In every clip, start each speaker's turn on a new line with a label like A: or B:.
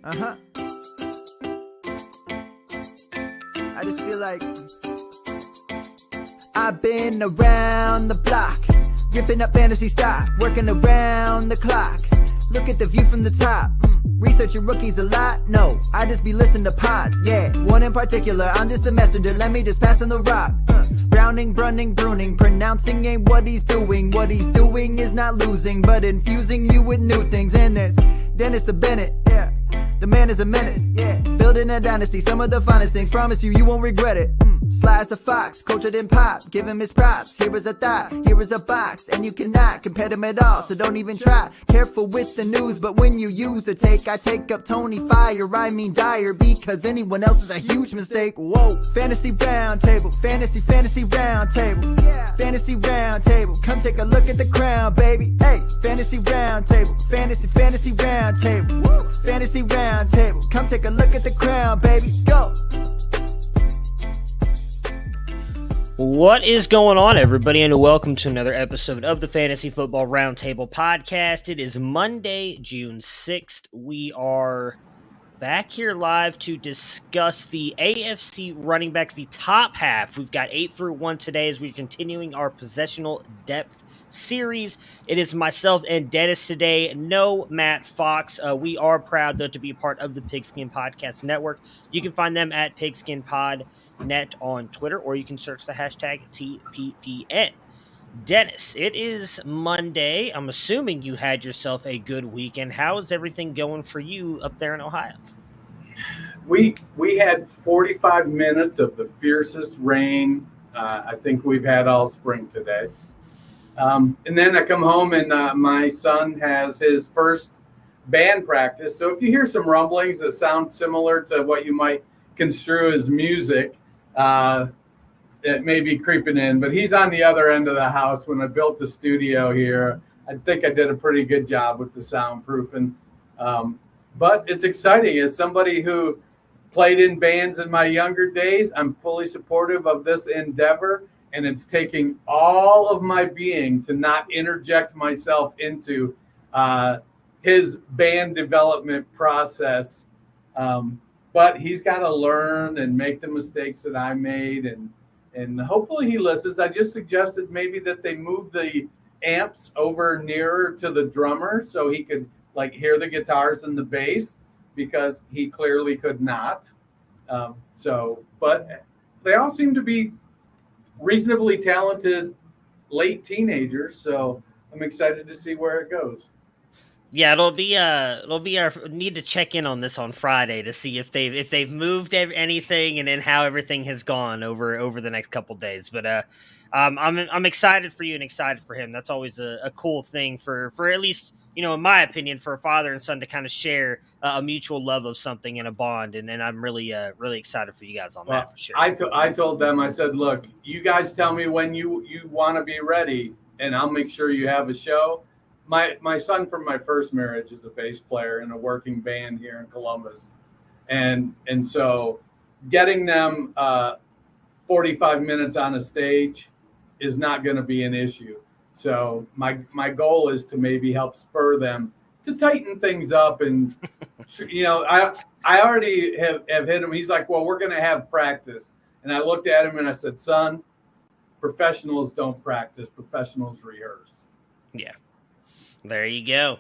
A: Uh-huh. I just feel like I've been around the block, ripping up fantasy stock, working around the clock. Look at the view from the top. Researching rookies a lot? No, I just be listening to pods. Yeah, one in particular, I'm just a messenger. Let me just pass on the rock. Browning, brunning, pruning, pronouncing ain't what he's doing. What he's doing is not losing, but infusing you with new things. And there's Dennis the Bennett, yeah. The man is a menace, yeah. Building a dynasty, some of the finest things. Promise you, you won't regret it. Sly as a fox, cultured in pop. Give him his props. Here is a thought, here is a box, and you cannot compare them at all. So don't even try. Careful with the news, but when you use a take, I take up Tony Fire. I mean Dyer, because anyone else is a huge mistake. Whoa, fantasy round table, fantasy round table, yeah. Fantasy round table, come take a look at the crown, baby. Hey, fantasy round table, fantasy round table, woo. Fantasy round table, come take a look at the crown, baby. Go.
B: What is going on, everybody, and welcome to another episode of the Fantasy Football Roundtable podcast. It is Monday, June 6th. We are back here live to discuss the AFC running backs, the top half. We've got 8 through 1 today as we're continuing our Positional depth series. It is myself and Dennis today. No Matt Fox. We are proud, though, to be a part of the Pigskin Podcast Network. You can find them at PigskinPodNet on Twitter, or you can search the hashtag TPPN. Dennis, it is Monday. I'm assuming you had yourself a good weekend. How is everything going for you up there in Ohio?
C: We had 45 minutes of the fiercest rain I think we've had all spring today. And then I come home and my son has his first band practice. So if you hear some rumblings that sound similar to what you might construe as music, it may be creeping in, but he's on the other end of the house. When I built the studio here, I think I did a pretty good job with the soundproofing. But it's exciting. As somebody who played in bands in my younger days, I'm fully supportive of this endeavor, and it's taking all of my being to not interject myself into his band development process. But he's got to learn and make the mistakes that I made, and hopefully he listens. I just suggested maybe that they move the amps over nearer to the drummer so he could hear the guitars and the bass, because he clearly could not. But they all seem to be reasonably talented late teenagers, so I'm excited to see where it goes.
B: Yeah, it'll be our need to check in on this on Friday to see if they've moved anything, and then how everything has gone over the next couple days. But I'm excited for you and excited for him. That's always a cool thing for at least, in my opinion, for a father and son to kind of share a mutual love of something and a bond. And I'm really excited for you guys on that for sure.
C: I told them, I said, look, you guys tell me when you want to be ready, and I'll make sure you have a show. My son from my first marriage is a bass player in a working band here in Columbus. And so getting them 45 minutes on a stage is not going to be an issue. So my goal is to maybe help spur them to tighten things up. And, I already have hit him. He's like, well, we're going to have practice. And I looked at him and I said, son, professionals don't practice, professionals rehearse.
B: Yeah. There you go.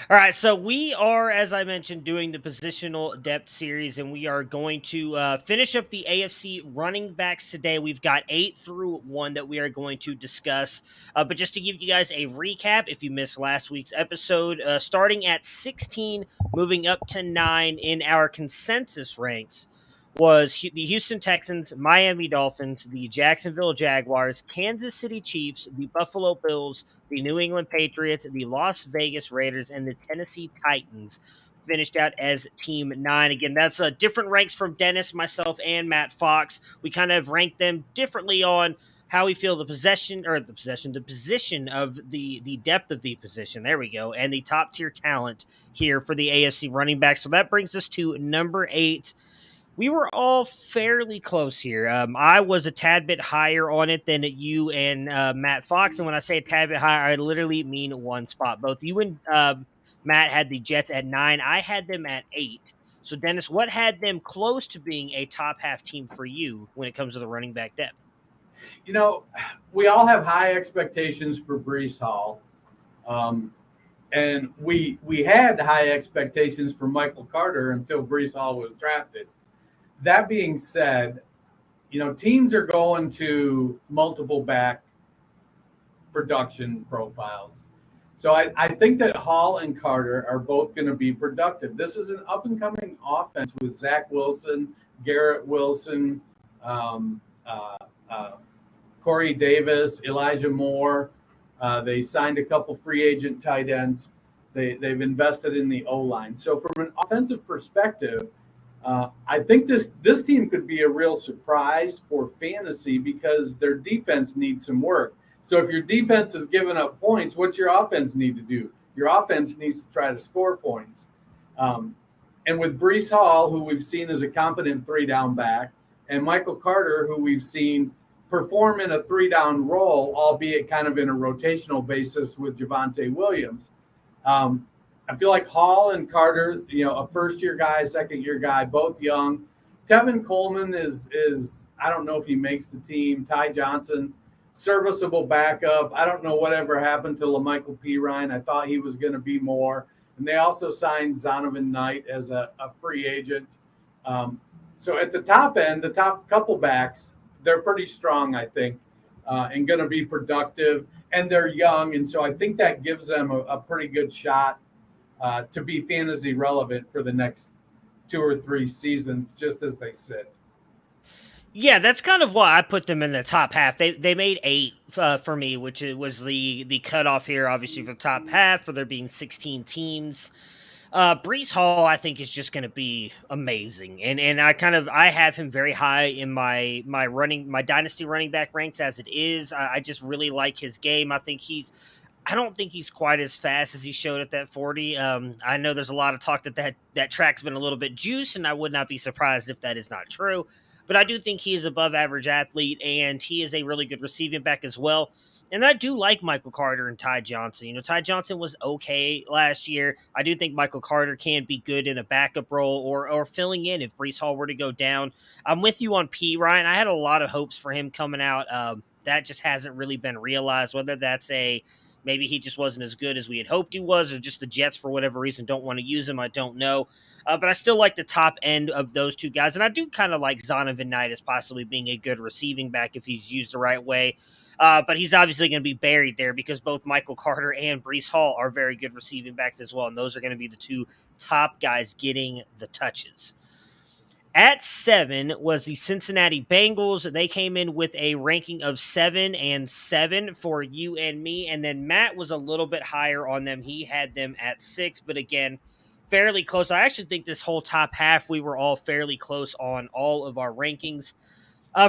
B: All right, so we are, as I mentioned, doing the Positional Depth Series, and we are going to finish up the AFC running backs today. We've got 8 through 1 that we are going to discuss. But just to give you guys a recap, if you missed last week's episode, starting at 16, moving up to 9 in our consensus ranks, was the Houston Texans, Miami Dolphins, the Jacksonville Jaguars, Kansas City Chiefs, the Buffalo Bills, the New England Patriots, the Las Vegas Raiders, and the Tennessee Titans finished out as Team 9. Again, that's different ranks from Dennis, myself, and Matt Fox. We kind of ranked them differently on how we feel the position of the depth of the position. There we go. And the top tier talent here for the AFC running back. So that brings us to number 8. We were all fairly close here. I was a tad bit higher on it than you and Matt Fox. And when I say a tad bit higher, I literally mean one spot. Both you and Matt had the Jets at 9. I had them at 8. So, Dennis, what had them close to being a top half team for you when it comes to the running back depth?
C: You know, we all have high expectations for Brees Hall. And we had high expectations for Michael Carter until Brees Hall was drafted. That being said, teams are going to multiple back production profiles. So I think that Hall and Carter are both going to be productive. This is an up-and-coming offense with Zach Wilson, Garrett Wilson, Corey Davis, Elijah Moore. They signed a couple free agent tight ends. They've invested in the O-line. So from an offensive perspective, I think this team could be a real surprise for fantasy because their defense needs some work. So if your defense is giving up points, what's your offense need to do? Your offense needs to try to score points. And with Brees Hall, who we've seen as a competent 3-down back, and Michael Carter, who we've seen perform in a 3-down role, albeit kind of in a rotational basis with Javonte Williams. I feel like Hall and Carter, a first-year guy, second-year guy, both young. Tevin Coleman is I don't know if he makes the team. Ty Johnson, serviceable backup. I don't know whatever happened to LaMichael Pirine. I thought he was going to be more. And they also signed Zonovan Knight as a free agent. So at the top end, the top couple backs, they're pretty strong, I think, and going to be productive. And they're young, and so I think that gives them a pretty good shot to be fantasy relevant for the next 2 or 3 seasons, just as they sit.
B: Yeah, that's kind of why I put them in the top half. They made 8 for me, which was the cutoff here, obviously, for the top half, for there being 16 teams. Brees Hall, I think, is just going to be amazing, and I have him very high in my dynasty running back ranks as it is. I just really like his game. I don't think he's quite as fast as he showed at that 40. I know there's a lot of talk that track's been a little bit juice, and I would not be surprised if that is not true. But I do think he is above average athlete, and he is a really good receiving back as well. And I do like Michael Carter and Ty Johnson. Ty Johnson was okay last year. I do think Michael Carter can be good in a backup role or filling in if Brees Hall were to go down. I'm with you on P, Ryan. I had a lot of hopes for him coming out. That just hasn't really been realized, whether that's maybe he just wasn't as good as we had hoped he was, or just the Jets, for whatever reason, don't want to use him. I don't know. But I still like the top end of those two guys. And I do kind of like Zonovan Knight as possibly being a good receiving back if he's used the right way. But he's obviously going to be buried there because both Michael Carter and Brees Hall are very good receiving backs as well. And those are going to be the two top guys getting the touches. At 7 was the Cincinnati Bengals. They came in with a ranking of 7 and 7 for you and me. And then Matt was a little bit higher on them. He had them at 6, but again, fairly close. I actually think this whole top half, we were all fairly close on all of our rankings.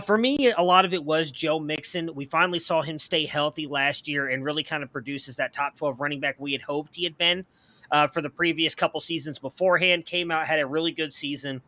B: For me, a lot of it was Joe Mixon. We finally saw him stay healthy last year and really kind of produces that top 12 running back we had hoped he had been for the previous couple seasons beforehand. Came out, had a really good season.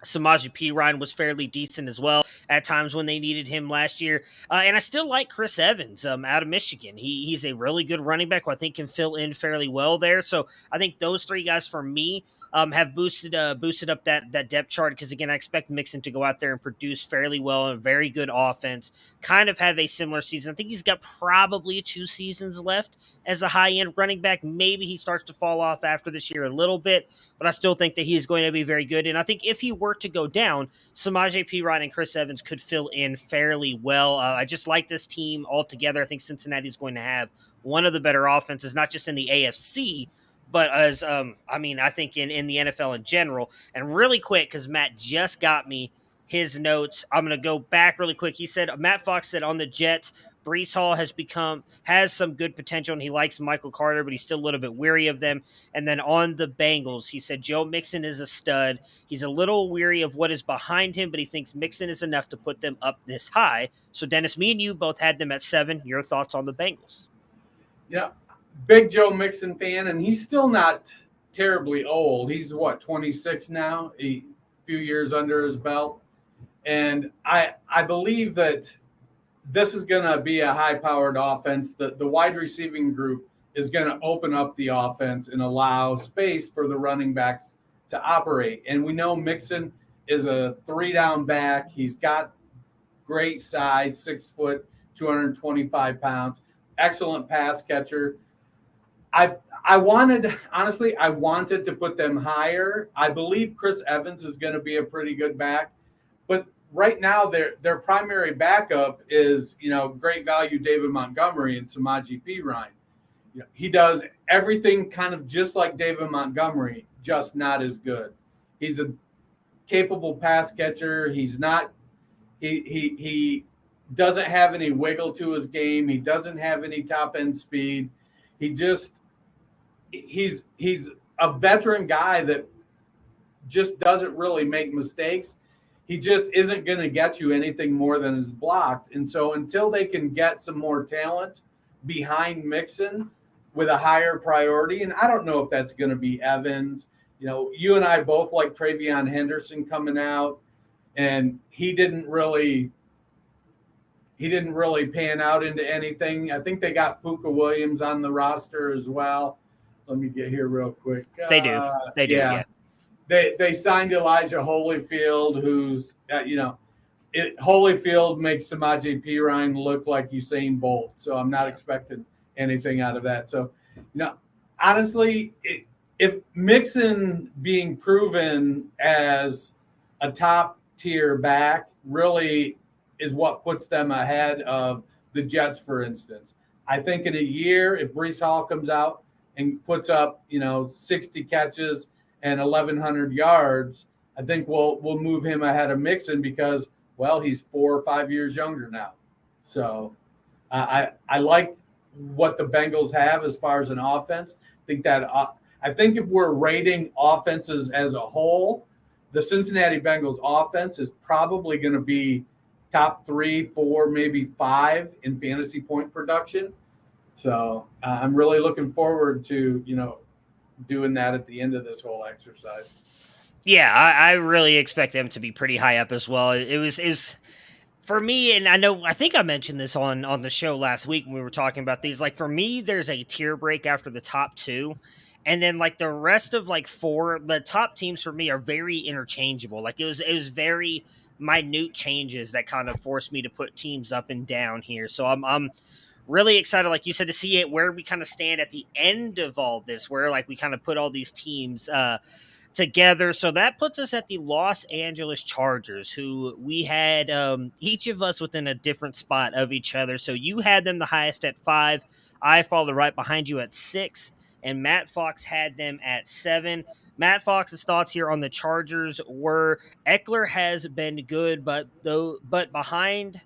B: Samaje Perine was fairly decent as well at times when they needed him last year. And I still like Chris Evans out of Michigan. He's a really good running back who I think can fill in fairly well there. So I think those 3 guys for me have boosted up that depth chart because, again, I expect Mixon to go out there and produce fairly well and a very good offense, kind of have a similar season. I think he's got probably 2 seasons left as a high-end running back. Maybe he starts to fall off after this year a little bit, but I still think that he is going to be very good. And I think if he were to go down, Samaje Perine and Chris Evans could fill in fairly well. I just like this team altogether. I think Cincinnati is going to have one of the better offenses, not just in the AFC, but as I think in the NFL in general. And really quick, because Matt just got me his notes, I'm going to go back really quick. He said, Matt Fox said on the Jets, Brees Hall has some good potential, and he likes Michael Carter, but he's still a little bit weary of them. And then on the Bengals, he said Joe Mixon is a stud. He's a little weary of what is behind him, but he thinks Mixon is enough to put them up this high. So, Dennis, me and you both had them at 7. Your thoughts on the Bengals?
C: Yeah, big Joe Mixon fan, and he's still not terribly old. He's, 26 now, a few years under his belt. And I believe that this is going to be a high-powered offense. The wide receiving group is going to open up the offense and allow space for the running backs to operate. And we know Mixon is a 3-down back. He's got great size, 6 foot, 225 pounds, excellent pass catcher. I wanted to put them higher. I believe Chris Evans is going to be a pretty good back, but right now their primary backup is, great value David Montgomery and Samaje Perine. He does everything kind of just like David Montgomery, just not as good. He's a capable pass catcher. He's not. He doesn't have any wiggle to his game. He doesn't have any top end speed. He's a veteran guy that just doesn't really make mistakes. He just isn't going to get you anything more than is blocked. And so until they can get some more talent behind Mixon with a higher priority, and I don't know if that's going to be Evans. You and I both like Travion Henderson coming out, and he didn't really pan out into anything. I think they got Puka Williams on the roster as well. Let me get here real quick.
B: They do. Yeah.
C: They signed Elijah Holyfield, who's Holyfield makes Samaje Perine look like Usain Bolt, so I'm not expecting anything out of that. So, honestly, if Mixon being proven as a top tier back really is what puts them ahead of the Jets, for instance, I think in a year, if Breece Hall comes out and puts up, 60 catches and 1,100 yards, I think we'll move him ahead of Mixon because, well, he's 4 or 5 years younger now. So I like what the Bengals have as far as an offense. I think if we're rating offenses as a whole, the Cincinnati Bengals offense is probably going to be top 3, 4, maybe 5 in fantasy point production. So I'm really looking forward to, doing that at the end of this whole exercise.
B: Yeah, I really expect them to be pretty high up as well. It was for me, and I think I mentioned this on the show last week when we were talking about these. Like, for me, there's a tier break after the top 2. And then, like, the rest of, 4, the top teams for me are very interchangeable. Like, it was very minute changes that kind of forced me to put teams up and down here. So I'm really excited, like you said, to see it where we kind of stand at the end of all this, where, we kind of put all these teams together. So that puts us at the Los Angeles Chargers, who we had each of us within a different spot of each other. So you had them the highest at 5. I followed right behind you at 6. And Matt Fox had them at 7. Matt Fox's thoughts here on the Chargers were Eckler has been good, but those behind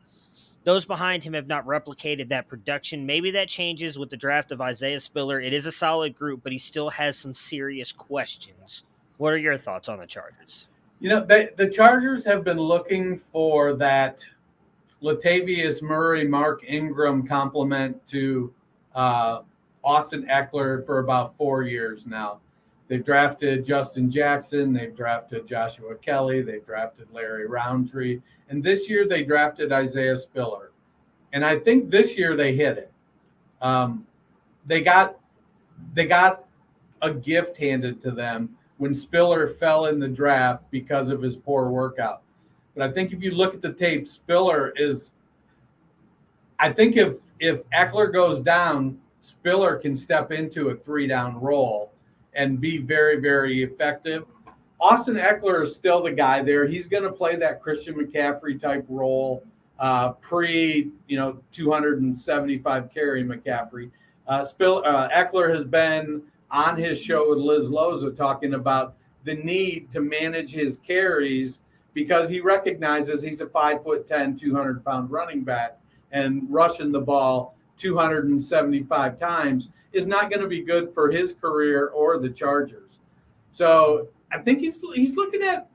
B: him have not replicated that production. Maybe that changes with the draft of Isaiah Spiller. It is a solid group, but he still has some serious questions. What are your thoughts on the Chargers?
C: The Chargers have been looking for that Latavius Murray, Mark Ingram complement to Austin Eckler for about 4 years now. They've drafted Justin Jackson. They've drafted Joshua Kelly. They've drafted Larry Roundtree. And this year they drafted Isaiah Spiller. And I think this year they hit it. They got a gift handed to them when Spiller fell in the draft because of his poor workout. But I think if you look at the tape, Spiller is – I think if Eckler goes down, Spiller can step into a 3-down role and be very, very effective. Austin Eckler is still the guy there. He's going to play that Christian McCaffrey type role, 275 carry McCaffrey. Eckler has been on his show with Liz Loza talking about the need to manage his carries because he recognizes he's a 5'10", 200-pound running back, and rushing the ball 275 times is not going to be good for his career or the Chargers. So I think he's looking at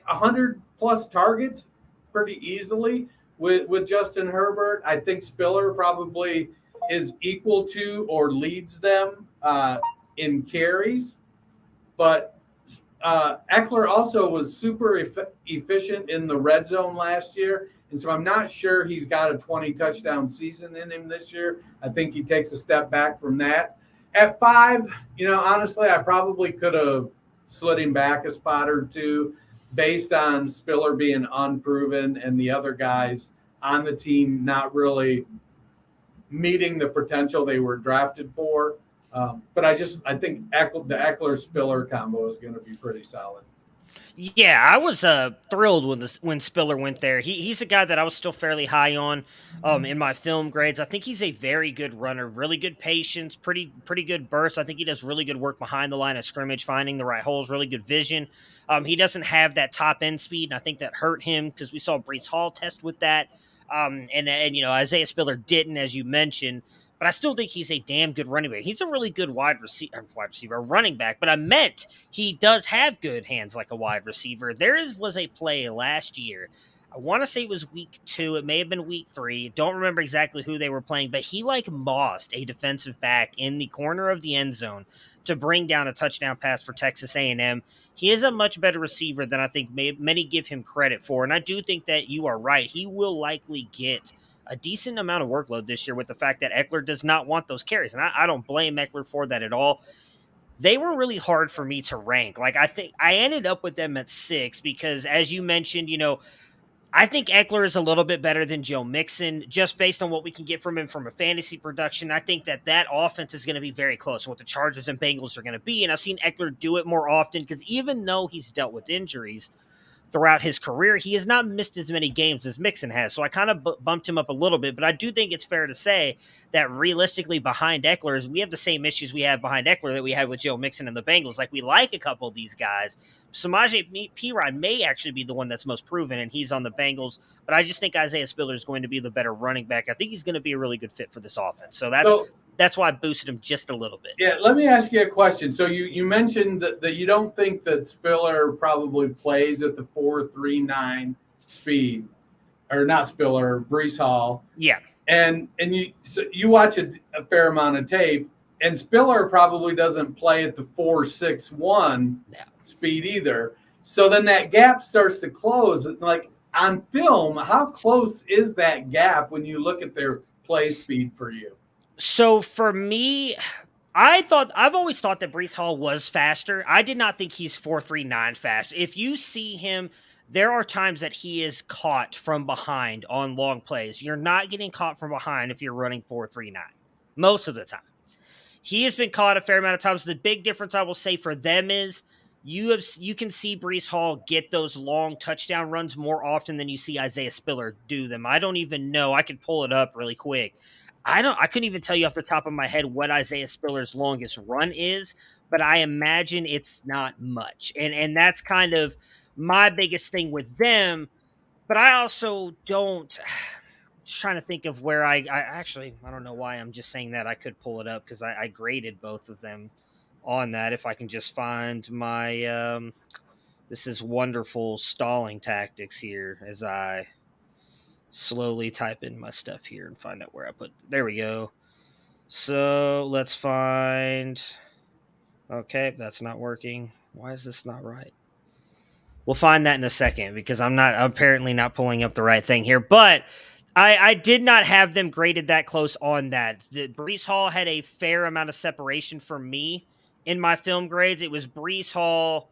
C: 100-plus targets pretty easily with Justin Herbert. I think Spiller probably is equal to or leads them in carries. But Eckler also was super efficient in the red zone last year, And so I'm not sure he's got a 20 touchdown season in him this year. I think he takes a step back from that. At 5, honestly, I probably could have slid him back a spot or two based on Spiller being unproven and the other guys on the team not really meeting the potential they were drafted for. But I think the Eckler-Spiller combo is going to be pretty solid.
B: Yeah, I was thrilled when Spiller went there. He's a guy that I was still fairly high on in my film grades. I think he's a very good runner, really good patience, pretty good burst. I think he does really good work behind the line of scrimmage, finding the right holes, really good vision. He doesn't have that top end speed, and I think that hurt him because we saw Breece Hall test with that. And Isaiah Spiller didn't, as you mentioned. But I still think he's a damn good running back. He's a really good wide receiver, running back. But I meant he does have good hands like a wide receiver. Was a play last year. I want to say it was week 2. It may have been week 3. Don't remember exactly who they were playing, but he mossed a defensive back in the corner of the end zone to bring down a touchdown pass for Texas A&M. He is a much better receiver than I think many give him credit for. And I do think that you are right. He will likely get a decent amount of workload this year with the fact that Eckler does not want those carries. And I don't blame Eckler for that at all. They were really hard for me to rank. I think I ended up with them at 6 because, as you mentioned, I think Eckler is a little bit better than Joe Mixon just based on what we can get from him from a fantasy production. I think that offense is going to be very close to what the Chargers and Bengals are going to be. And I've seen Eckler do it more often because even though he's dealt with injuries throughout his career, he has not missed as many games as Mixon has. So I kind of bumped him up a little bit, but I do think it's fair to say that realistically behind Eckler, we have the same issues we have behind Eckler that we had with Joe Mixon and the Bengals. We like a couple of these guys. Samaje Perine may actually be the one that's most proven, and he's on the Bengals, but I just think Isaiah Spiller is going to be the better running back. I think he's going to be a really good fit for this offense. So that's why I boosted him just a little bit.
C: Yeah, let me ask you a question. So you mentioned that you don't think that Spiller probably plays at the 4.39 speed, or not Spiller, Breece Hall.
B: Yeah.
C: And you watch a fair amount of tape, and Spiller probably doesn't play at the 4.61 speed either. So then that gap starts to close. On film, how close is that gap when you look at their play speed for you?
B: So for me, I've always thought that Breece Hall was faster. I did not think he's 4.39 fast. If you see him, there are times that he is caught from behind on long plays. You're not getting caught from behind if you're running 4.39 most of the time. He has been caught a fair amount of times. The big difference I will say for them is you can see Breece Hall get those long touchdown runs more often than you see Isaiah Spiller do them. I don't even know. I could pull it up really quick. I couldn't even tell you off the top of my head what Isaiah Spiller's longest run is, but I imagine it's not much. And that's kind of my biggest thing with them. But I also don't just trying to think of where I don't know why I'm just saying that. I could pull it up because I graded both of them on that. If I can just find my this is wonderful stalling tactics here as I slowly type in my stuff here and find out where I put. There we go. So let's find. Okay, that's not working. Why is this not right? We'll find that in a second because I'm apparently not pulling up the right thing here. But I did not have them graded that close on that. Breece Hall had a fair amount of separation for me in my film grades. It was Breece Hall.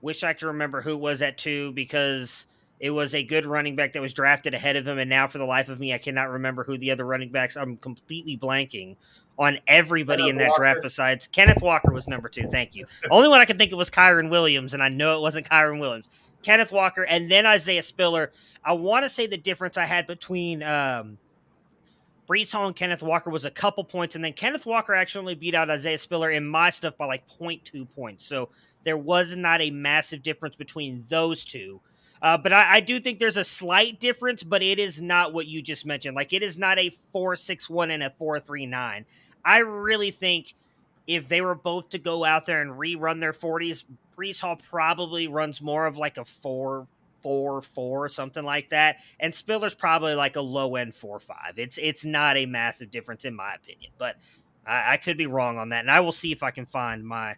B: Wish I could remember who was at 2 because it was a good running back that was drafted ahead of him, and now for the life of me, I cannot remember who the other running backs. I'm completely blanking on everybody in that draft besides Kenneth Walker was number 2. Thank you. Only one I could think of was Kyron Williams, and I know it wasn't Kyron Williams. Kenneth Walker, and then Isaiah Spiller. I want to say the difference I had between Breece Hall and Kenneth Walker was a couple points, and then Kenneth Walker actually only beat out Isaiah Spiller in my stuff by 0.2 points. So there was not a massive difference between those two. But I do think there's a slight difference, but it is not what you just mentioned. It is not a 4.61 and a 4.39. I really think if they were both to go out there and rerun their 40s, Breece Hall probably runs more of a 4.44, something like that. And Spiller's probably a low-end 4.5. It's not a massive difference in my opinion, but I could be wrong on that. And I will see if I can find my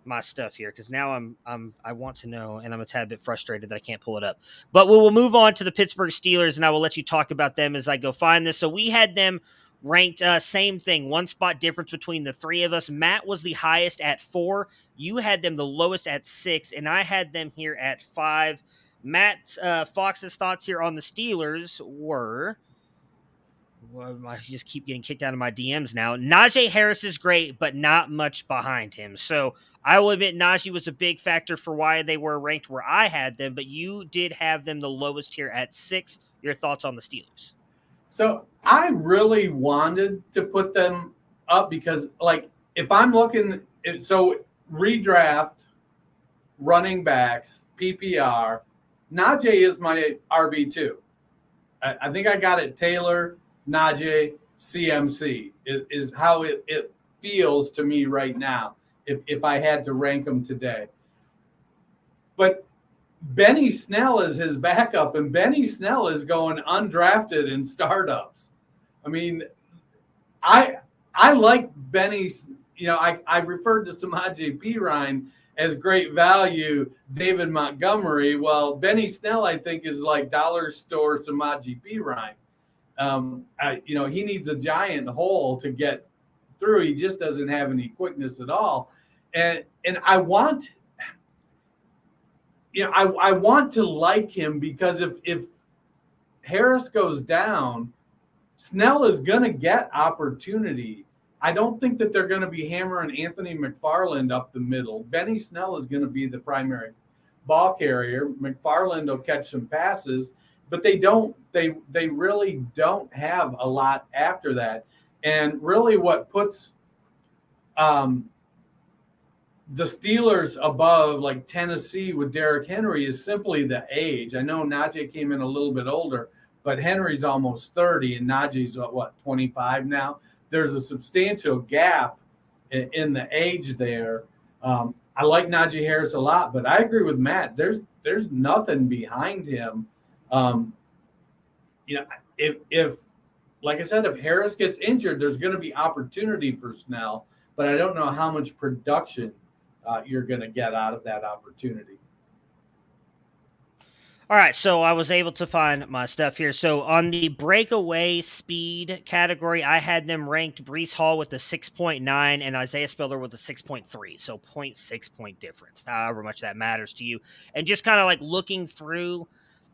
B: my stuff here because now I want to know, and I'm a tad bit frustrated that I can't pull it up. But we will move on to the Pittsburgh Steelers, and I will let you talk about them as I go find this. So we had them ranked same thing, one spot difference between the three of us. Matt was the highest at 4. You had them the lowest at 6, and I had them here at 5. Matt Fox's thoughts here on the Steelers were. Well, I just keep getting kicked out of my DMs now. Najee Harris is great, but not much behind him. So I will admit Najee was a big factor for why they were ranked where I had them, but you did have them the lowest here at 6. Your thoughts on the Steelers?
C: So I really wanted to put them up because, like, if I'm looking, redraft, running backs, PPR, Najee is my RB2. I think I got it Taylor, Najee, CMC is how it feels to me right now if I had to rank them today. But Benny Snell is his backup, and Benny Snell is going undrafted in startups. I mean, I like Benny's, I referred to Samaje Perine as great value, David Montgomery. Well, Benny Snell, I think, is like dollar store Samaje Perine. He needs a giant hole to get through. He just doesn't have any quickness at all. And I want, I want to like him because if Harris goes down, Snell is going to get opportunity. I don't think that they're going to be hammering Anthony McFarland up the middle. Benny Snell is going to be the primary ball carrier. McFarland will catch some passes, but they really don't have a lot after that. And really what puts the Steelers above like Tennessee with Derrick Henry is simply the age. I know Najee came in a little bit older, but Henry's almost 30 and Najee's 25 now. There's a substantial gap in the age there. I like Najee Harris a lot, but I agree with Matt. There's nothing behind him. If like I said, if Harris gets injured, there's going to be opportunity for Snell, but I don't know how much production you're going to get out of that opportunity.
B: All right, so I was able to find my stuff here. So on the breakaway speed category, I had them ranked Breece Hall with a 6.9 and Isaiah Spiller with a 6.3. So 0.6 point difference, however much that matters to you. And just kind of like looking through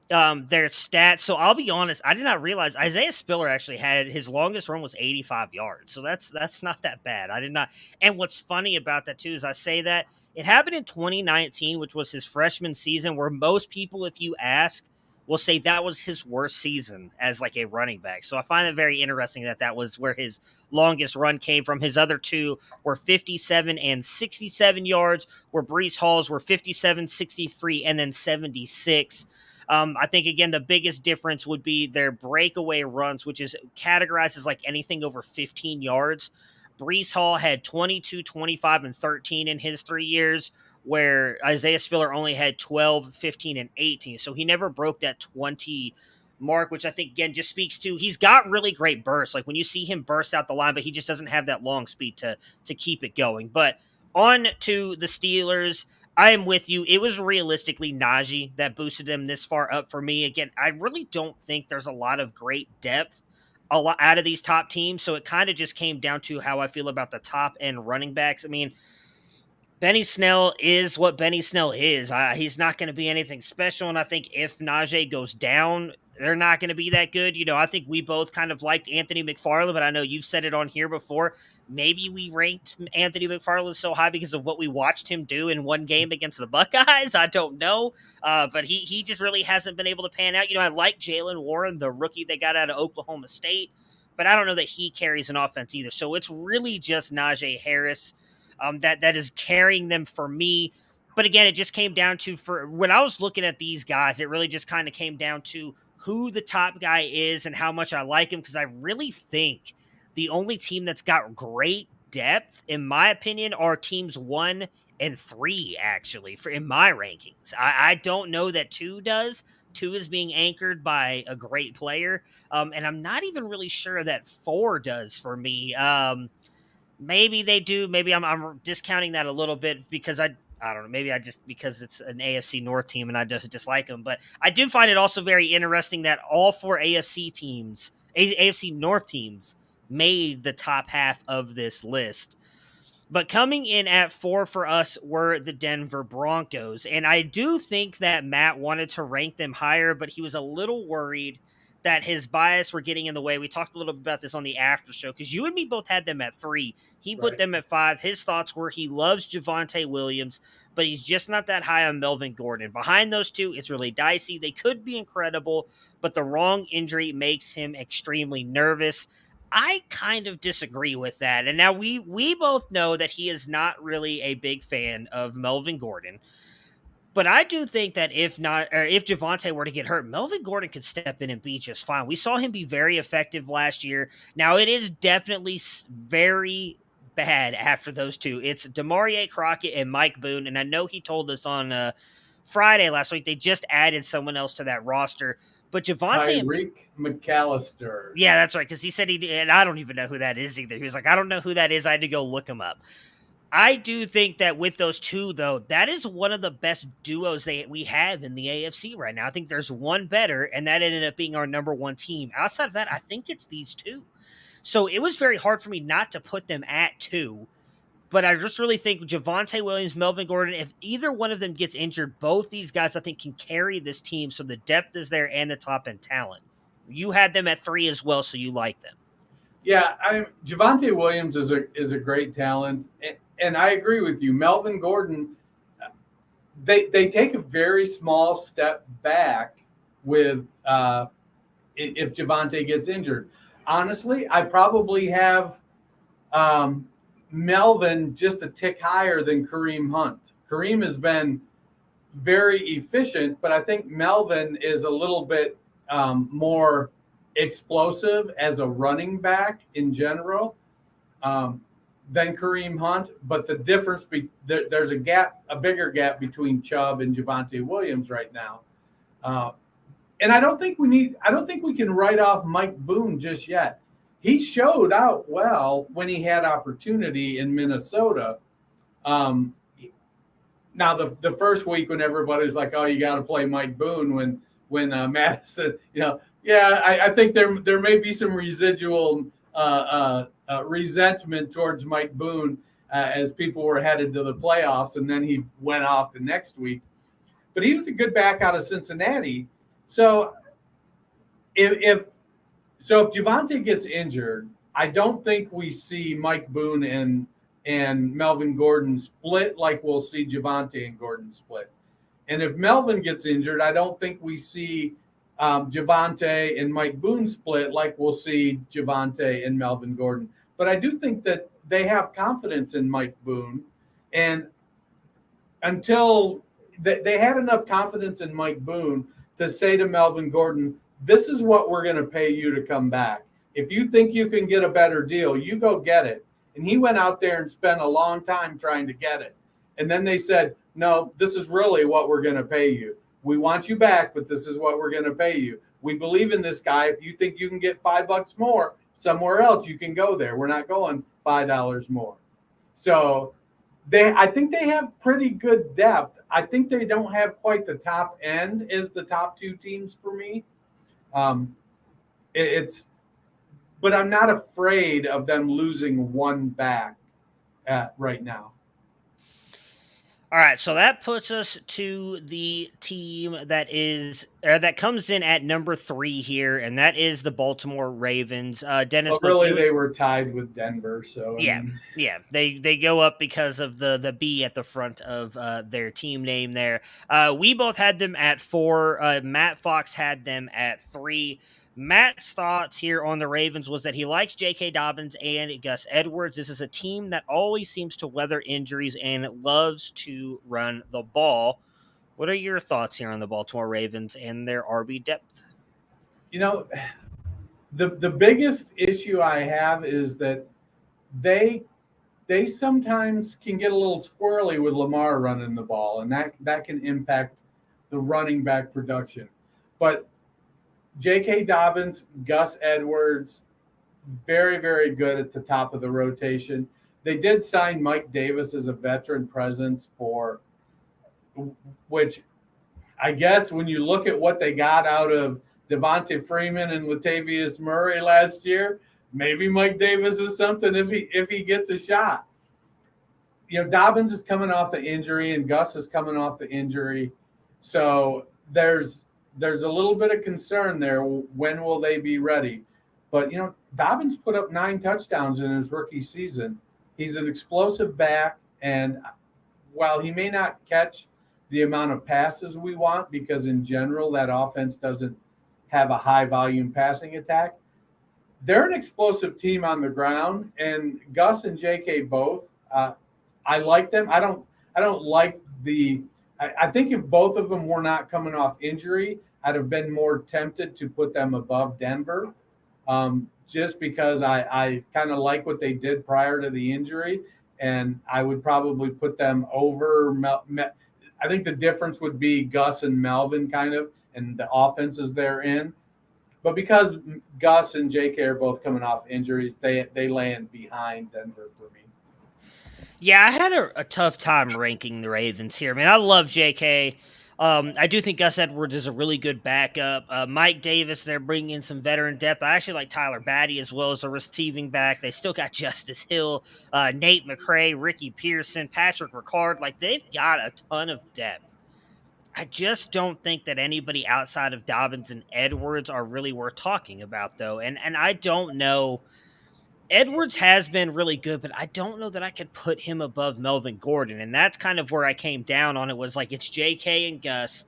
B: their stats. So I'll be honest, I did not realize Isaiah Spiller actually had his longest run was 85 yards. So that's not that bad. I did not. And what's funny about that too is I say that it happened in 2019, which was his freshman season, where most people, if you ask, will say that was his worst season as like a running back. So I find it very interesting that was where his longest run came from. His other two were 57 and 67 yards, where Breece Hall's were 57, 63, and then 76. I think, again, the biggest difference would be their breakaway runs, which is categorized as like anything over 15 yards. Breece Hall had 22, 25, and 13 in his 3 years, where Isaiah Spiller only had 12, 15, and 18. So he never broke that 20 mark, which I think, again, just speaks to he's got really great bursts. Like when you see him burst out the line, but he just doesn't have that long speed to keep it going. But on to the Steelers. I am with you. It was realistically Najee that boosted them this far up for me. Again, I really don't think there's a lot of great depth out of these top teams, so it kind of just came down to how I feel about the top end running backs. I mean, Benny Snell is what Benny Snell is. He's not going to be anything special, and I think if Najee goes down, they're not going to be that good. I think we both kind of liked Anthony McFarland, but I know you've said it on here before. Maybe we ranked Anthony McFarland so high because of what we watched him do in one game against the Buckeyes. I don't know, but he just really hasn't been able to pan out. I like Jalen Warren, the rookie they got out of Oklahoma State, but I don't know that he carries an offense either. So it's really just Najee Harris that is carrying them for me. But again, it just came down to, for when I was looking at these guys, it really just kind of came down to who the top guy is and how much I like him, because I really think the only team that's got great depth, in my opinion, are teams 1 and 3, actually, in my rankings. I don't know that 2 does. 2 is being anchored by a great player, and I'm not even really sure that 4 does for me. Maybe they do. Maybe I'm discounting that a little bit because I don't know. Maybe I just because it's an AFC North team and I just dislike them. But I do find it also very interesting that all four AFC teams, AFC North teams, made the top half of this list. But coming in at 4 for us were the Denver Broncos. And I do think that Matt wanted to rank them higher, but he was a little worried that his bias were getting in the way. We talked a little bit about this on the after show because you and me both had them at 3. He put
C: Right.
B: them at 5. His thoughts were he loves Javonte Williams, but he's just not that high on Melvin Gordon. Behind those two, it's really dicey. They could be incredible, but the wrong injury makes him extremely nervous. I kind of disagree with that. And now we both know that he is not really a big fan of Melvin Gordon. But I do think that if Javonte were to get hurt, Melvin Gordon could step in and be just fine. We saw him be very effective last year. Now it is definitely very bad after those two. It's Demarie Crockett and Mike Boone, and I know he told us on Friday last week they just added someone else to that roster. But Javonte
C: Tyreek McAllister.
B: Yeah, that's right. Because he said and I don't even know who that is either. He was like, I don't know who that is. I had to go look him up. I do think that with those two, though, that is one of the best duos we have in the AFC right now. I think there's one better, and that ended up being our number one team. Outside of that, I think it's these two. So it was very hard for me not to put them at 2. But I just really think Javonte Williams, Melvin Gordon, if either one of them gets injured, both these guys I think can carry this team. So the depth is there and the top end talent. You had them at 3 as well, so you like them.
C: Yeah, Javonte Williams is a great talent, and I agree with you. Melvin Gordon, they take a very small step back with if Javonte gets injured. Honestly, I probably have Melvin just a tick higher than Kareem Hunt. Kareem has been very efficient, but I think Melvin is a little bit more explosive as a running back in general than Kareem Hunt. But the difference, there's a bigger gap between Chubb and Javonte Williams right now. And I don't think we can write off Mike Boone just yet. He showed out well when he had opportunity in Minnesota. Now the first week when everybody's like, "Oh, you got to play Mike Boone," when Madison, I think there may be some residual resentment towards Mike Boone as people were headed to the playoffs, and then he went off the next week. But he was a good back out of Cincinnati. So if Javonte gets injured, I don't think we see Mike Boone and Melvin Gordon split like we'll see Javonte and Gordon split. And if Melvin gets injured, I don't think we see Javonte and Mike Boone split like we'll see Javonte and Melvin Gordon. But I do think that they have confidence in Mike Boone. And until they had enough confidence in Mike Boone to say to Melvin Gordon, this is what we're going to pay you to come back. If you think you can get a better deal, you go get it. And he went out there and spent a long time trying to get it. And then they said, no, this is really what we're going to pay you. We want you back, but this is what we're going to pay you. We believe in this guy. If you think you can get $5 more somewhere else, you can go there. We're not going $5 more. So I think they have pretty good depth. I think they don't have quite the top end as the top two teams for me. But I'm not afraid of them losing one back right now.
B: All right, so that puts us to the team that comes in at number 3 here, and that is the Baltimore Ravens. Dennis,
C: well, really, they were tied with Denver, so
B: they go up because of the B at the front of their team name there. We both had them at 4. Matt Fox had them at 3. Matt's thoughts here on the Ravens was that he likes J.K. Dobbins and Gus Edwards. This is a team that always seems to weather injuries and loves to run the ball. What are your thoughts here on the Baltimore Ravens and their RB depth?
C: The biggest issue I have is that they sometimes can get a little squirrely with Lamar running the ball, and that can impact the running back production. But J.K. Dobbins, Gus Edwards, very, very good at the top of the rotation. They did sign Mike Davis as a veteran presence which I guess when you look at what they got out of Devontae Freeman and Latavius Murray last year, maybe Mike Davis is something if he gets a shot. Dobbins is coming off the injury and Gus is coming off the injury. So there's a little bit of concern there. When will they be ready? But, Dobbins put up 9 touchdowns in his rookie season. He's an explosive back, and while he may not catch the amount of passes we want, because in general that offense doesn't have a high volume passing attack, they're an explosive team on the ground, and Gus and JK both. I like them. I don't like I think if both of them were not coming off injury, I'd have been more tempted to put them above Denver, just because I kind of like what they did prior to the injury, and I would probably put them over. I think the difference would be Gus and Melvin kind of, and the offenses they're in. But because Gus and JK are both coming off injuries, they land behind Denver for me.
B: Yeah, I had a tough time ranking the Ravens here. I mean, I love JK. I do think Gus Edwards is a really good backup. Mike Davis, they're bringing in some veteran depth. I actually like Tyler Batty as well as a receiving back. They still got Justice Hill, Nate McCray, Ricky Pearson, Patrick Ricard. Like, they've got a ton of depth. I just don't think that anybody outside of Dobbins and Edwards are really worth talking about, though. And I don't know. Edwards has been really good, but I don't know that I could put him above Melvin Gordon. And that's kind of where I came down on it, was like, it's JK and Gus,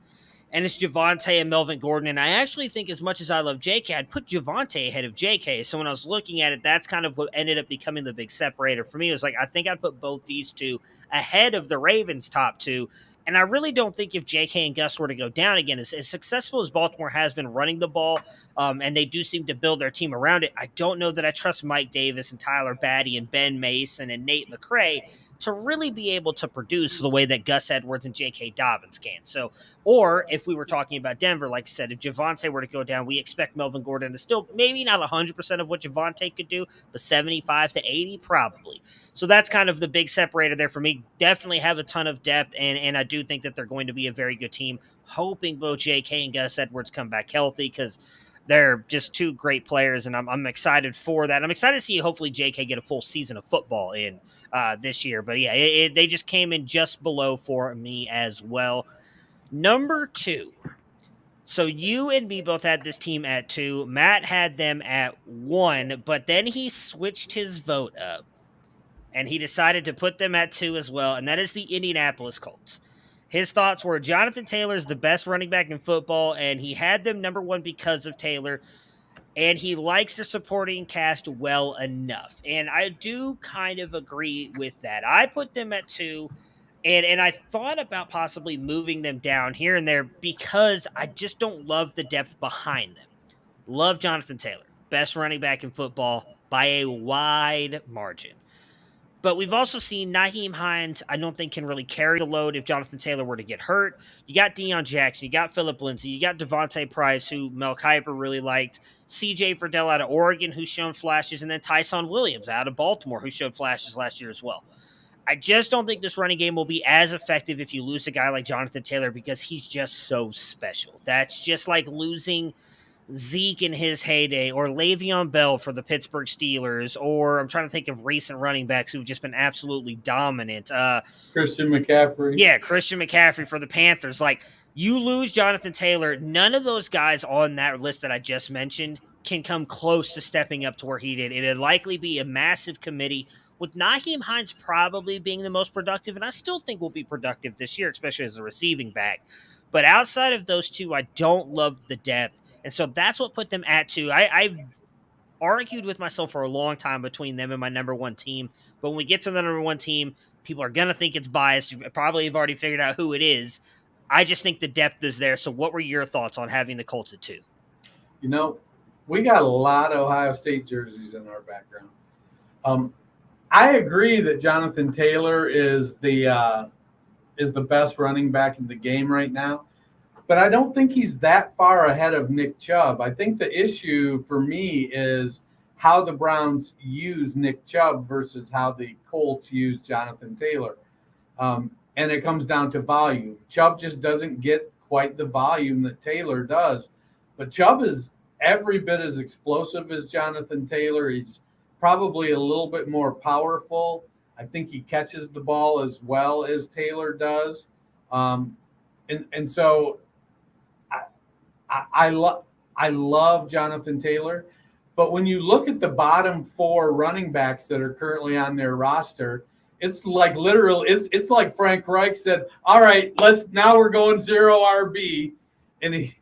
B: and it's Javonte and Melvin Gordon. And I actually think, as much as I love JK, I'd put Javonte ahead of JK. So when I was looking at it, that's kind of what ended up becoming the big separator for me. It was like, I think I'd put both these two ahead of the Ravens' top two. And I really don't think if JK and Gus were to go down again, as successful as Baltimore has been running the ball, and they do seem to build their team around it, I don't know that I trust Mike Davis and Tyler Batty and Ben Mason and Nate McCray to really be able to produce the way that Gus Edwards and J.K. Dobbins can. So, or if we were talking about Denver, like I said, if Javonte were to go down, we expect Melvin Gordon to still, maybe not 100% of what Javonte could do, but 75 to 80 probably. So that's kind of the big separator there for me. Definitely have a ton of depth, and I do think that they're going to be a very good team, hoping both J.K. and Gus Edwards come back healthy, because they're just two great players, and I'm excited for that. I'm excited to see, hopefully, J.K. get a full season of football in this year. But, yeah, they just came in just below for me as well. Number 2. So you and me both had this team at 2. Matt had them at 1, but then he switched his vote up, and he decided to put them at 2 as well, and that is the Indianapolis Colts. His thoughts were Jonathan Taylor is the best running back in football, and he had them number 1 because of Taylor, and he likes the supporting cast well enough. And I do kind of agree with that. I put them at 2, and I thought about possibly moving them down here and there because I just don't love the depth behind them. Love Jonathan Taylor, best running back in football by a wide margin. But we've also seen Nyheim Hines, I don't think, can really carry the load if Jonathan Taylor were to get hurt. You got Deion Jackson, you got Phillip Lindsay, you got Devontae Price, who Mel Kiper really liked, CJ Verdell out of Oregon, who's shown flashes, and then Tyson Williams out of Baltimore, who showed flashes last year as well. I just don't think this running game will be as effective if you lose a guy like Jonathan Taylor, because he's just so special. That's just like losing Zeke in his heyday, or Le'Veon Bell for the Pittsburgh Steelers, or I'm trying to think of recent running backs who've just been absolutely dominant.
C: Christian McCaffrey.
B: Yeah, Christian McCaffrey for the Panthers. Like, you lose Jonathan Taylor, none of those guys on that list that I just mentioned can come close to stepping up to where he did. It'd likely be a massive committee, with Nyheim Hines probably being the most productive, and I still think will be productive this year, especially as a receiving back. But outside of those two, I don't love the depth. And so that's what put them at 2. I've argued with myself for a long time between them and my number 1 team. But when we get to the number 1 team, people are going to think it's biased. You probably have already figured out who it is. I just think the depth is there. So what were your thoughts on having the Colts at 2?
C: We got a lot of Ohio State jerseys in our background. I agree that Jonathan Taylor is the best running back in the game right now. But I don't think he's that far ahead of Nick Chubb. I think the issue for me is how the Browns use Nick Chubb versus how the Colts use Jonathan Taylor. And it comes down to volume. Chubb just doesn't get quite the volume that Taylor does. But Chubb is every bit as explosive as Jonathan Taylor. He's probably a little bit more powerful. I think he catches the ball as well as Taylor does. And so I love Jonathan Taylor. But when you look at the bottom 4 running backs that are currently on their roster, it's like literal. It's like Frank Reich said, all right, now we're going 0 RB. And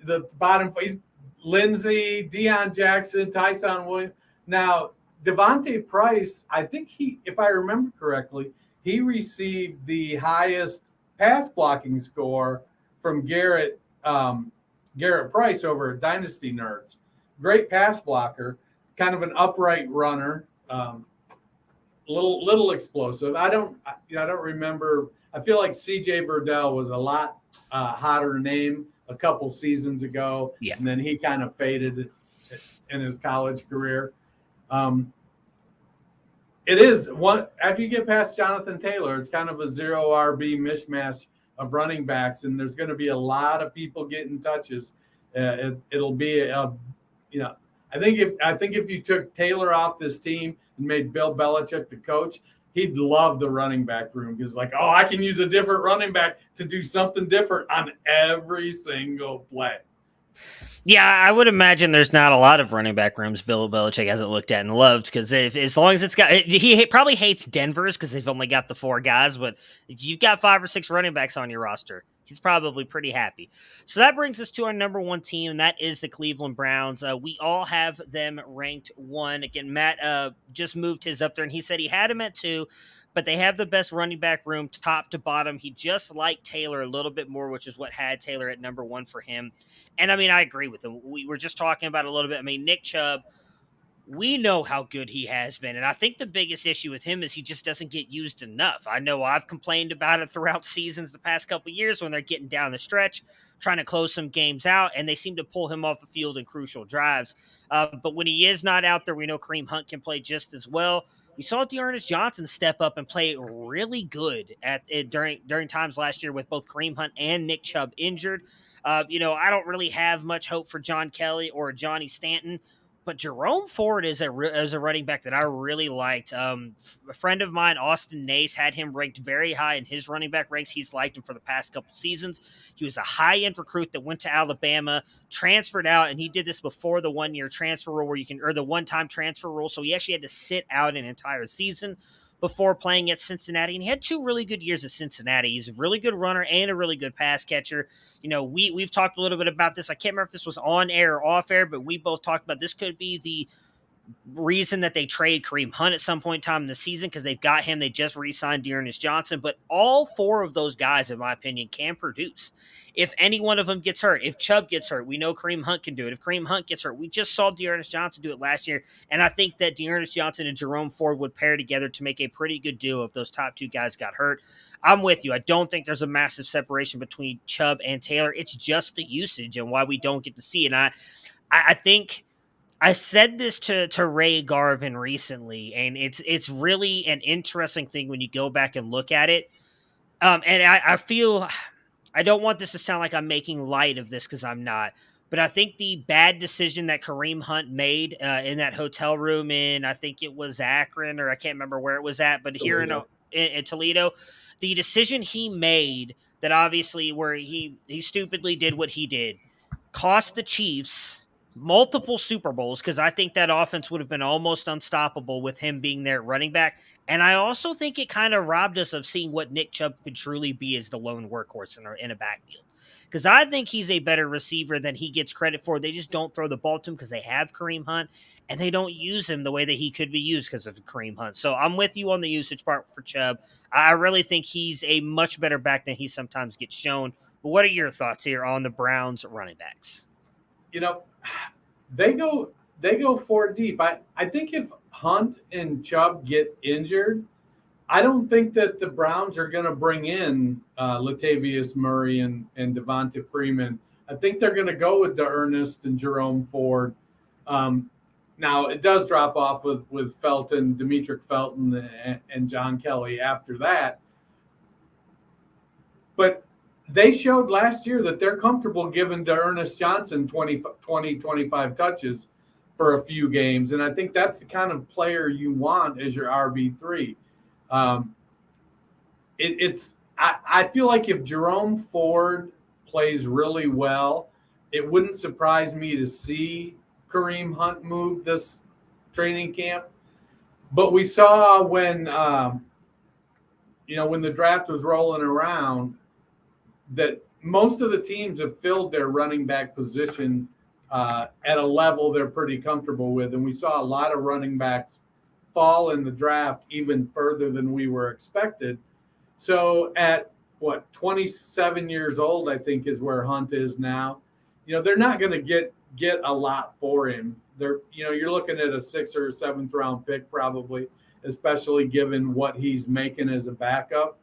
C: the bottom, he's Lindsey, Deion Jackson, Tyson Williams. Now, Devontae Price, I think if I remember correctly, he received the highest pass blocking score from Garrett Price over at Dynasty Nerds. Great pass blocker, kind of an upright runner, little explosive. I don't remember. I feel like CJ Verdell was a lot hotter name a couple seasons ago, and then he kind of faded in his college career. It is one after you get past Jonathan Taylor, it's kind of a 0 RB mishmash of running backs, and there's going to be a lot of people getting touches. It'll be I think if you took Taylor off this team and made Bill Belichick the coach, he'd love the running back room because I can use a different running back to do something different on every single play.
B: Yeah, I would imagine there's not a lot of running back rooms Bill Belichick hasn't looked at and loved because as long as it's got, he probably hates Denver's because they've only got the 4 guys, but if you've got 5 or 6 running backs on your roster, he's probably pretty happy. So that brings us to our number 1 team, and that is the Cleveland Browns. We all have them ranked 1. Again, Matt just moved his up there, and he said he had him at 2. But they have the best running back room top to bottom. He just liked Taylor a little bit more, which is what had Taylor at number 1 for him. And, I agree with him. We were just talking about it a little bit. Nick Chubb, we know how good he has been. And I think the biggest issue with him is he just doesn't get used enough. I know I've complained about it throughout seasons the past couple of years when they're getting down the stretch, trying to close some games out, and they seem to pull him off the field in crucial drives. But when he is not out there, we know Kareem Hunt can play just as well. We saw Dearness Johnson step up and play really good during times last year with both Kareem Hunt and Nick Chubb injured. I don't really have much hope for John Kelly or Johnny Stanton, but Jerome Ford is a running back that I really liked. A friend of mine, Austin Nace, had him ranked very high in his running back ranks. He's liked him for the past couple seasons. He was a high-end recruit that went to Alabama, transferred out, and he did this before the one-year transfer rule or the one-time transfer rule, so he actually had to sit out an entire season before playing at Cincinnati, and he had 2 really good years at Cincinnati. He's a really good runner and a really good pass catcher. We've talked a little bit about this. I can't remember if this was on air or off air, but we both talked about this could be the reason that they trade Kareem Hunt at some point in time in the season because they've got him. They just re-signed Dearness Johnson, but all 4 of those guys, in my opinion, can produce. If any one of them gets hurt, if Chubb gets hurt, we know Kareem Hunt can do it. If Kareem Hunt gets hurt, we just saw Dearness Johnson do it last year, and I think that Dearness Johnson and Jerome Ford would pair together to make a pretty good duo if those top 2 guys got hurt. I'm with you. I don't think there's a massive separation between Chubb and Taylor. It's just the usage and why we don't get to see it. And I think I said this to Ray Garvin recently, and it's really an interesting thing when you go back and look at it. And I feel I don't want this to sound like I'm making light of this because I'm not. But I think the bad decision that Kareem Hunt made in that hotel room in, I think it was Akron, or I can't remember where it was at, but here in Toledo, the decision he made that obviously where he stupidly did what he did cost the Chiefs multiple Super Bowls because I think that offense would have been almost unstoppable with him being there at running back. And I also think it kind of robbed us of seeing what Nick Chubb could truly be as the lone workhorse in a backfield. Because I think he's a better receiver than he gets credit for. They just don't throw the ball to him because they have Kareem Hunt, and they don't use him the way that he could be used because of Kareem Hunt. So I'm with you on the usage part for Chubb. I really think he's a much better back than he sometimes gets shown. But what are your thoughts here on the Browns running backs?
C: They go 4 deep. I think if Hunt and Chubb get injured, I don't think that the Browns are going to bring in Latavius Murray and Devonta Freeman. I think they're going to go with Dearness and Jerome Ford. Now, Now it does drop off with Felton, Demetric Felton, and John Kelly after that. But they showed last year that they're comfortable giving Ernest Johnson 20, 25 touches for a few games. And I think that's the kind of player you want as your RB3. I feel like if Jerome Ford plays really well, it wouldn't surprise me to see Kareem Hunt move this training camp. But we saw when when the draft was rolling around that most of the teams have filled their running back position at a level they're pretty comfortable with. And we saw a lot of running backs fall in the draft even further than we were expected. So at 27 years old, I think is where Hunt is now. They're not going to get a lot for him. You're looking at a 6th or 7th round pick probably, especially given what he's making as a backup.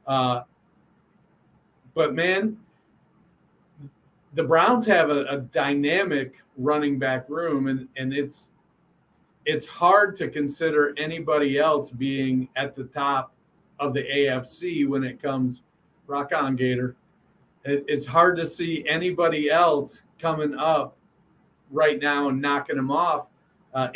C: But man, the Browns have a dynamic running back room, and it's hard to consider anybody else being at the top of the AFC when it comes. Rock on, Gator. It's hard to see anybody else coming up right now and knocking them off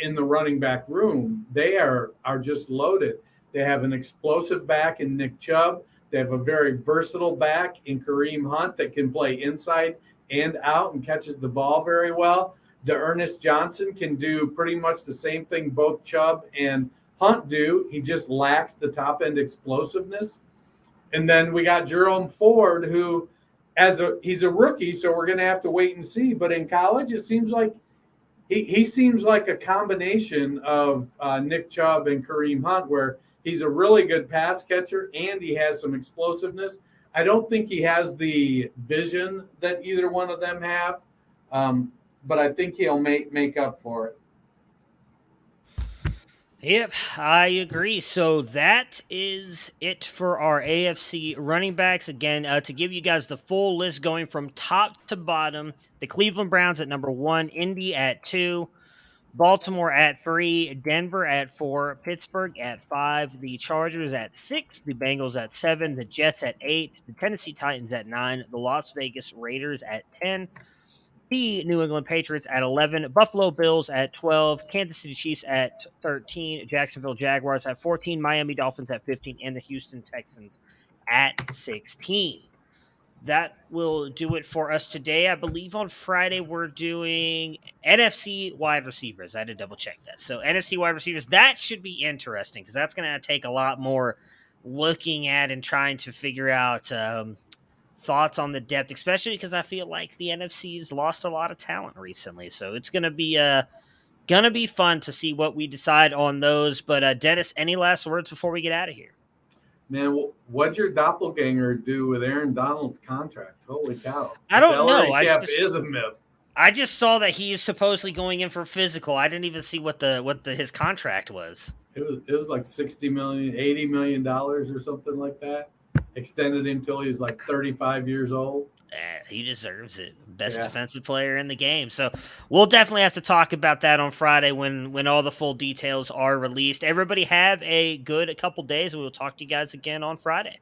C: in the running back room. They are just loaded. They have an explosive back in Nick Chubb. They have a very versatile back in Kareem Hunt that can play inside and out and catches the ball very well. Ernest Johnson can do pretty much the same thing both Chubb and Hunt do. He just lacks the top-end explosiveness. And then we got Jerome Ford, who he's a rookie, so we're going to have to wait and see. But in college, it seems like he seems like a combination of Nick Chubb and Kareem Hunt, where he's a really good pass catcher and he has some explosiveness. I don't think he has the vision that either one of them have, but I think he'll make up for it.
B: Yep, I agree. So that is it for our AFC running backs. Again, to give you guys the full list going from top to bottom, the Cleveland Browns at number 1, Indy at 2, Baltimore at 3, Denver at 4, Pittsburgh at 5, the Chargers at 6, the Bengals at 7, the Jets at 8, the Tennessee Titans at 9, the Las Vegas Raiders at 10, the New England Patriots at 11, Buffalo Bills at 12, Kansas City Chiefs at 13, Jacksonville Jaguars at 14, Miami Dolphins at 15, and the Houston Texans at 16. That will do it for us today. I believe on Friday we're doing NFC wide receivers. I had to double check that. So NFC wide receivers, that should be interesting because that's going to take a lot more looking at and trying to figure out thoughts on the depth, especially because I feel like the NFC's lost a lot of talent recently. So it's going to be fun to see what we decide on those. But Dennis, any last words before we get out of here?
C: Man, what'd your doppelganger do with Aaron Donald's contract? Holy cow.
B: I don't know.
C: Is a myth.
B: I just saw that he is supposedly going in for physical. I didn't even see what his contract was.
C: It was like $60 million, $80 million or something like that. Extended him till he's like 35 years old.
B: He deserves it. Best defensive player in the game. So we'll definitely have to talk about that on Friday when all the full details are released. Everybody have a couple days. We'll talk to you guys again on Friday.